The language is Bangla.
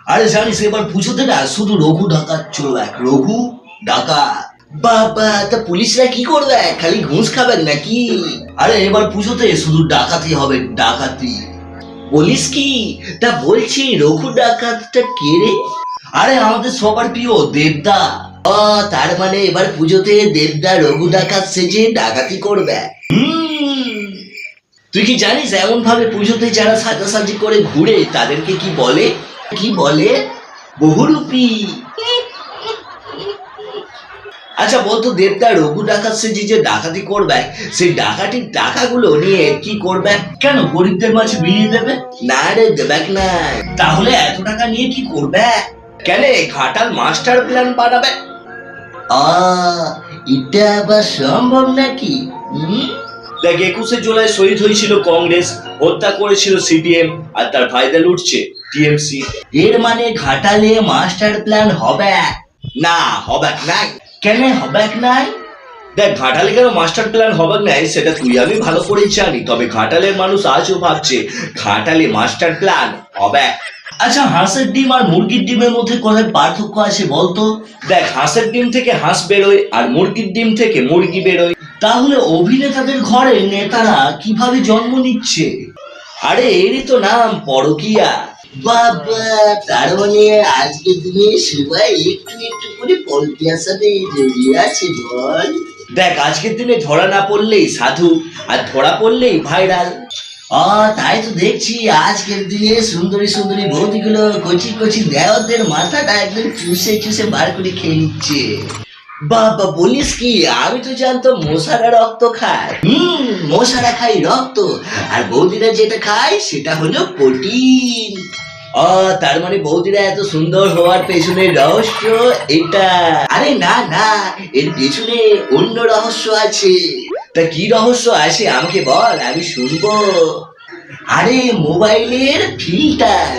আরে জানিস এবার পুজোতে না শুধু রঘু ডাকাত চলবে, রঘু ডাকাত। বাবা, তা পুলিশরা কি করবে, খালি ঘুষ খাবেন নাকি? আরে এবার পুজোতে শুধু ডাকাতি হবে, ডাকাতি। বলিস কি? তা বলছি রঘু ডাকাতটা কে রে? আরে আমাদের সবার প্রিয় দেবদা। তার মানে এবার পুজোতে দেবদা রঘু ডাকাত সেজে ডাকাতি করবে। তুই কি জানিস এমন ভাবে পুজোতে যারা সাজাসাজি করে ঘুরে তাদেরকে কি বলে? কি বলে? বহুরূপী। আচ্ছা বলতো, দেবদা রঘু ডাকাত সেজে যে ডাকাতি করবে, সেই ডাকাতির টাকাগুলো নিয়ে কি করবে? কেন গরিবদের মাঝে বিলিয়ে দেবে? না রে, দেবেক না। তাহলে এত টাকা নিয়ে কি করবে? কেন ঘাটাল মাস্টার প্ল্যান বানাবে। এটা আবার সম্ভব নাকি? দেখ, 21শে জুলাই শহীদ হয়েছিল কংগ্রেস, হত্যা করেছিল সিপিএম, আর তার ফায়দা লুটছে টিএমসি। এর মানে ঘাটালে মাস্টার প্ল্যান হবে না? হবে নাই। কেন হবে নাই? দেখ, ঘাটালে কেন মাস্টার প্ল্যান হবে নাই সেটা তুই আমি ভালো করে জানি, তবে ঘাটালের মানুষ আজও ভাবছে ঘাটালে মাস্টার প্ল্যান হবে। আচ্ছা, হাঁসের ডিম আর মুরগির ডিমের মধ্যে কোথায় পার্থক্য আছে বলতো? দেখ, হাঁসের ডিম থেকে হাঁস বেরোয় আর মুরগির ডিম থেকে মুরগি বেরোয়। তাহলে অভিনেতাদের ঘরে নেতারা কিভাবে জন্ম নিচ্ছে? আরে এরই তো নাম পরকীয়া। বাবা, তার মানে আজকের দিনে সবাই একটু একটু করে পরকীয়ার সাথে জড়িয়ে আছে বল। দেখ, আজকের দিনে ধরা না পড়লেই সাধু, আর ধরা পড়লেই ভাইরাল। তাই তো দেখছি আজকের দিনে সুন্দরী সুন্দরী বৌদিগুলো কচি কচি দেওয়াদের মাথাটা একদম চুষে চুষে বার করে খেয়ে নিচ্ছে। বাবা, বলিস কি? আমি তো জানতাম মশারা রক্ত খায়। মশারা খাই রক্ত, আর বৌদিরা যেটা খায় সেটা হলো প্রোটিন। তার মানে বৌদিরা এত সুন্দর হওয়ার পেছনে রহস্য এটা। আরে না না, এর পেছনে অন্য রহস্য আছে। তা কি রহস্য আছে আমাকে বল, আমি শুনবো। আরে মোবাইলের ফিল্টার।